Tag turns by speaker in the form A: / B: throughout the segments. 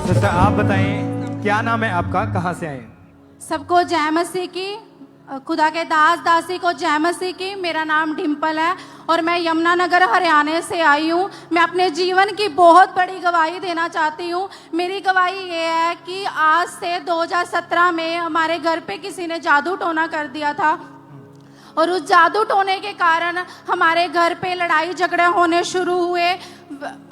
A: Sister आप बताएं, क्या नाम है आपका, कहाँ से आए?
B: सबको जय मसीह की, खुदा के दास दासी को जय मसीह की। मेरा नाम डिम्पल है और मैं यमुनानगर हरियाणा से आई हूँ। मैं अपने जीवन की बहुत बड़ी गवाही देना चाहती हूँ। मेरी गवाही ये है कि आज से 2017 में हमारे घर पे किसी ने जादू टोना कर दिया था और उस जादू टोने के कारण हमारे घर पे लड़ाई झगड़े होने शुरू हुए,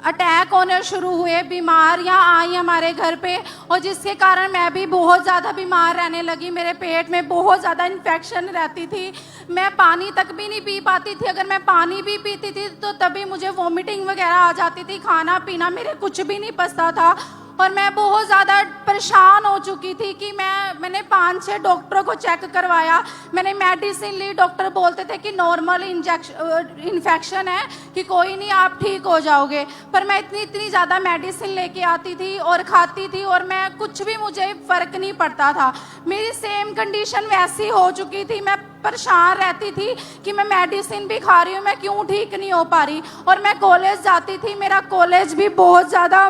B: अटैक होने शुरू हुए, बीमारियां आई हमारे घर पे और जिसके कारण मैं भी बहुत ज़्यादा बीमार रहने लगी। मेरे पेट में बहुत ज़्यादा इन्फेक्शन रहती थी। मैं पानी तक भी नहीं पी पाती थी। अगर मैं पानी भी पीती थी तो तभी मुझे वॉमिटिंग वगैरह आ जाती थी। खाना पीना मेरे कुछ भी नहीं पचता था और मैं बहुत ज़्यादा परेशान हो चुकी थी कि मैंने 5-6 डॉक्टरों को चेक करवाया। मैंने मेडिसिन ली। डॉक्टर बोलते थे कि नॉर्मल इन्फेक्शन है, कि कोई नहीं, आप ठीक हो जाओगे। पर मैं इतनी ज़्यादा मेडिसिन लेके आती थी और खाती थी और मैं कुछ भी, मुझे फ़र्क नहीं पड़ता था। मेरी सेम कंडीशन वैसी हो चुकी थी। मैं परेशान रहती थी कि मैं मेडिसिन भी खा रही हूँ, मैं क्यों ठीक नहीं हो पा रही। और मैं कॉलेज जाती थी, मेरा कॉलेज भी बहुत ज़्यादा,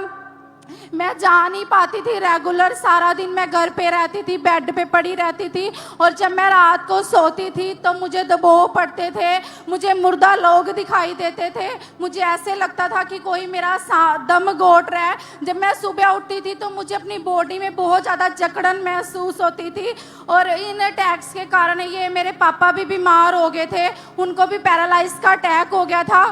B: मैं जा नहीं पाती थी रेगुलर। सारा दिन मैं घर पे रहती थी, बेड पे पड़ी रहती थी और जब मैं रात को सोती थी तो मुझे दबाव पड़ते थे, मुझे मुर्दा लोग दिखाई देते थे। मुझे ऐसे लगता था कि कोई मेरा दम घोट रहा है। जब मैं सुबह उठती थी तो मुझे अपनी बॉडी में बहुत ज़्यादा जकड़न महसूस होती थी और इन अटैक्स के कारण ये मेरे पापा भी बीमार हो गए थे, उनको भी पैरालाइज का अटैक हो गया था।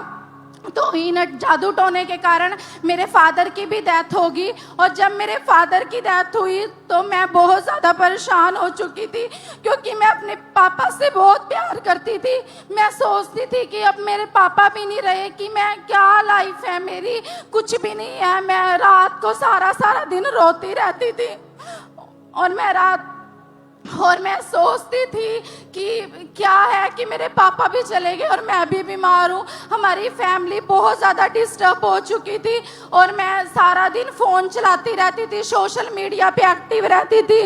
B: तो इन जादू टोने के कारण मेरे फादर की भी डेथ होगी और जब मेरे फादर की डेथ हुई तो मैं बहुत ज़्यादा परेशान हो चुकी थी क्योंकि मैं अपने पापा से बहुत प्यार करती थी। मैं सोचती थी कि अब मेरे पापा भी नहीं रहे कि मैं क्या लाइफ है मेरी, कुछ भी नहीं है। मैं रात को सारा दिन रोती रहती थी और मैं सोचती थी कि क्या है कि मेरे पापा भी चले गए और मैं भी बीमार हूँ। हमारी फैमिली बहुत ज़्यादा डिस्टर्ब हो चुकी थी और मैं सारा दिन फ़ोन चलाती रहती थी, सोशल मीडिया पे एक्टिव रहती थी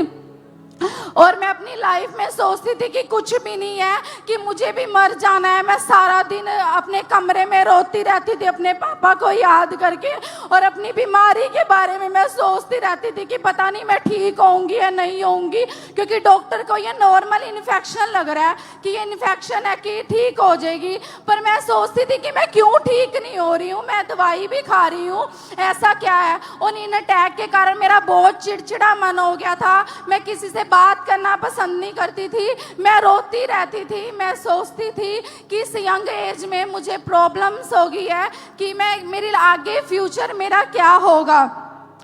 B: और मैं अपनी लाइफ में सोचती थी कि कुछ भी नहीं है, कि मुझे भी मर जाना है। मैं सारा दिन अपने कमरे में रोती रहती थी अपने पापा को याद करके और अपनी बीमारी के बारे में मैं सोचती रहती थी कि पता नहीं मैं ठीक होऊंगी या नहीं होऊंगी, क्योंकि डॉक्टर को ये नॉर्मल इन्फेक्शन लग रहा है कि ये इन्फेक्शन है कि ठीक हो जाएगी। पर मैं सोचती थी कि मैं क्यों ठीक नहीं हो रही हूँ, मैं दवाई भी खा रही हूँ, ऐसा क्या है। और इन अटैक के कारण मेरा बहुत चिड़चिड़ा मन हो गया था। मैं किसी से बात करना पसंद नहीं करती थी, मैं रोती रहती थी। मैं सोचती थी कि इस यंग एज में मुझे प्रॉब्लम्स हो गई है कि मेरे आगे फ्यूचर मेरा क्या होगा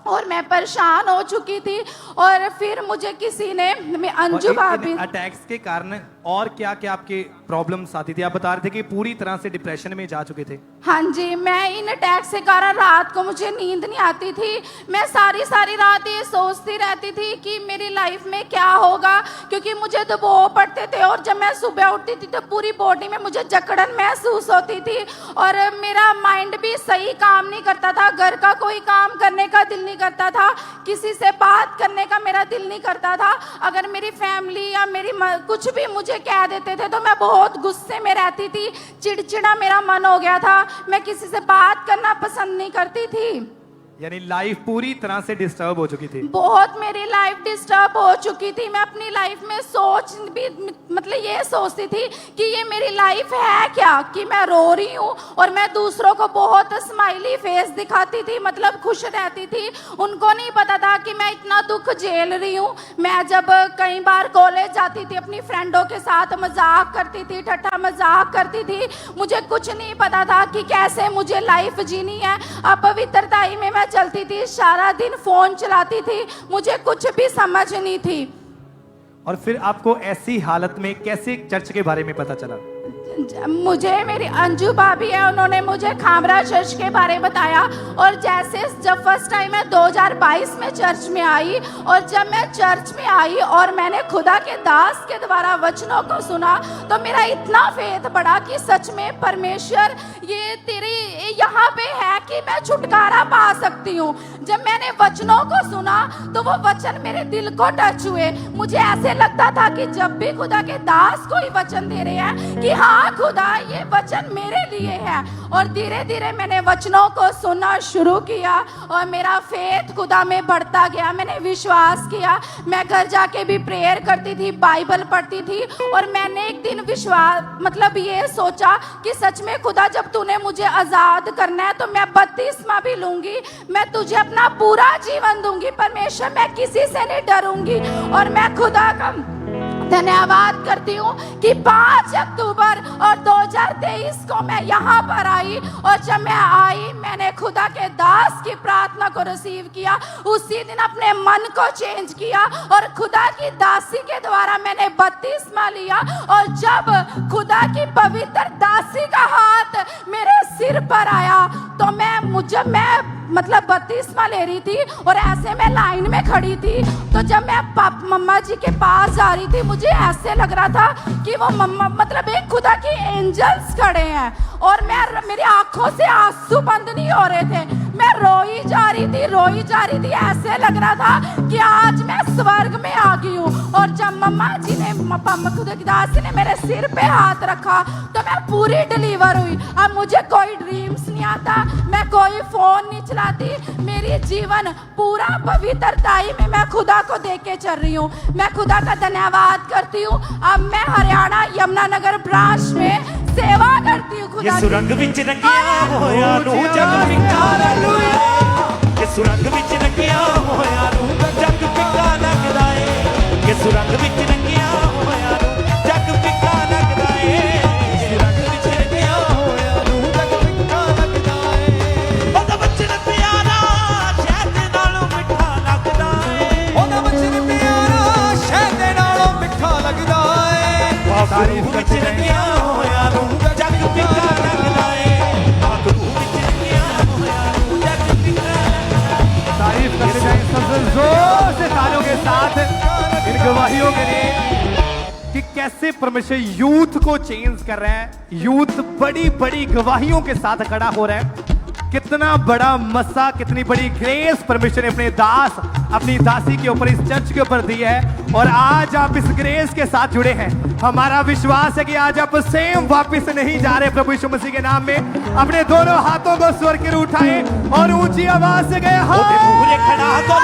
B: और मैं परेशान हो चुकी थी। और फिर मुझे किसी ने, अंजू भाभी,
A: अटैक्स के कारण और क्या क्या आपके प्रॉब्लम्स आती थी? आप बता रहे थे कि पूरी तरह से डिप्रेशन में जा चुके थे।
B: हाँ जी, मैं इन अटैक के कारण रात को मुझे नींद नहीं आती थी। मैं सारी रात ये सोचती रहती थी कि मेरी लाइफ में क्या होगा, क्योंकि मुझे दबाव पड़ते थे और जब मैं सुबह उठती थी तो पूरी बॉडी में मुझे जकड़न महसूस होती थी और मेरा माइंड भी सही काम नहीं करता था। घर का कोई काम करने का दिल नहीं करता था, किसी से बात करने का मेरा दिल नहीं करता था। अगर मेरी फैमिली या मेरी कुछ भी मुझे कह देते थे तो मैं बहुत गुस्से में रहती थी, चिड़चिड़ा मेरा मन हो गया था, मैं किसी से बात करना पसंद नहीं करती थी।
A: यानी लाइफ पूरी तरह से डिस्टर्ब हो चुकी थी।
B: बहुत मेरी लाइफ डिस्टर्ब हो चुकी थी। मैं अपनी लाइफ में सोच भी, मतलब ये सोचती थी कि ये मेरी लाइफ है क्या, कि मैं रो रही हूँ और मैं दूसरों को बहुत स्माइली फेस दिखाती थी, मतलब खुश रहती थी। उनको नहीं पता था कि मैं इतना दुख झेल रही हूँ। मैं जब कई बार कॉलेज जाती थी अपनी फ्रेंडों के साथ मजाक करती थी, ठट्ठा मजाक करती थी। मुझे कुछ नहीं पता था कि कैसे मुझे लाइफ जीनी है। अपवित्रताई में मैं चलती थी, सारा दिन फोन चलाती थी, मुझे कुछ भी समझ नहीं थी।
A: और फिर आपको ऐसी हालत में कैसे चर्च के बारे में पता चला?
B: मुझे मेरी अंजू भाभी है, उन्होंने मुझे खामरा चर्च के बारे में बताया। और जैसे जब फर्स्ट टाइम मैं 2022 में चर्च में आई और जब मैं चर्च में आई और मैंने खुदा के दास के द्वारा वचनों को सुना तो मेरा इतना फेथ बढ़ा कि सच में परमेश्वर ये तेरी यहाँ पे है कि मैं छुटकारा पा सकती हूँ। जब मैंने वचनों को सुना तो वो वचन मेरे दिल को टच हुए। मुझे ऐसे लगता था कि जब भी खुदा के दास कोई वचन दे रहे हैं कि हाँ हाँ खुदा, ये वचन मेरे लिए है। और धीरे धीरे मैंने वचनों को सुनना शुरू किया और मेरा फेथ खुदा में बढ़ता गया। मैंने विश्वास किया, मैं घर जाके भी प्रेयर करती थी, बाइबल पढ़ती थी। और मैंने एक दिन विश्वास मतलब ये सोचा कि सच में खुदा, जब तूने मुझे आज़ाद करना है तो मैं बपतिस्मा भी लूंगी, मैं तुझे अपना पूरा जीवन दूंगी परमेश्वर, मैं किसी से नहीं डरूंगी। और मैं खुदा का धन्यवाद करती हूँ कि 5 अक्टूबर और 2023 को मैं यहाँ पर आई। और जब मैं आई, मैंने खुदा के दास की प्रार्थना को रिसीव किया, उसी दिन अपने मन को चेंज किया और खुदा की दासी के द्वारा मैंने बपतिस्मा लिया। और जब खुदा की पवित्र दासी का हाथ मेरे सिर पर आया तो मैं मतलब बपतिस्मा ले रही थी और ऐसे मैं लाइन में खड़ी थी। तो जब मैं मम्मा जी के पास जा रही थी, मुझे ऐसे लग रहा था कि वो मम्मा मतलब एक खुदा की एंजल्स खड़े हैं और मेरी आंखों से आंसू बंद नहीं हो रहे थे। मैं रोई जा रही थी। ऐसे लग रहा था कि आज मैं स्वर्ग में आ गई हूँ। और जब मम्मा जी ने खुदा की दासी ने मेरे सिर पे हाथ रखा तो मैं पूरी डिलीवर हुई। अब मुझे कोई ड्रीम्स नहीं आता, मैं कोई फोन नहीं चलाती, मेरी जीवन पूरा पवित्रताई में मैं खुदा को देख के चल रही हूँ। मैं खुदा का धन्यवाद करती हूँ। अब मैं हरियाणा यमुनानगर ब्रांच में सेवा करती हूँ। खुदा
C: सुरंग विच रंगिया होया नू जग फिका लगदा है, कि सुरंग विच रंगिया होया नू जग फिका लगदा है, कि सुरंग विच रंगिया होया नू जग फिका लगदा है, सुरंग विच रंगिया होया नू जग फिका लगदा है। ओदा वचन प्यारा शहद नालों मिठा लगदा है, ओदा वचन प्यारा शहद नालों मिठा लगदा है। तारीफ विच रंगिया होया नू जग फिका लगदा है, आखरू विच रंगिया होया नू जग फिका लगदा है।
A: तारीफ करते जाएं सबसे जोर से तालियों के साथ इन गवाहियों के लिए कि कैसे परमेश्वर यूथ को चेंज कर रहा है। यूथ बड़ी बड़ी गवाहियों के साथ खड़ा हो रहा है। कितना बड़ा मसा, कितनी बड़ी ग्रेस परमेश्वर ने अपने दास, अपनी दासी के ऊपर, इस चर्च के ऊपर दी है। और आज आप इस ग्रेस के साथ जुड़े हैं। हमारा विश्वास है कि आज आप सेम वापस नहीं जा रहे। प्रभु यीशु मसीह के नाम में अपने दोनों हाथों को स्वर की ओर उठाएं और ऊंची आवाज से गए
C: ओदे मूहरे खड़ा तो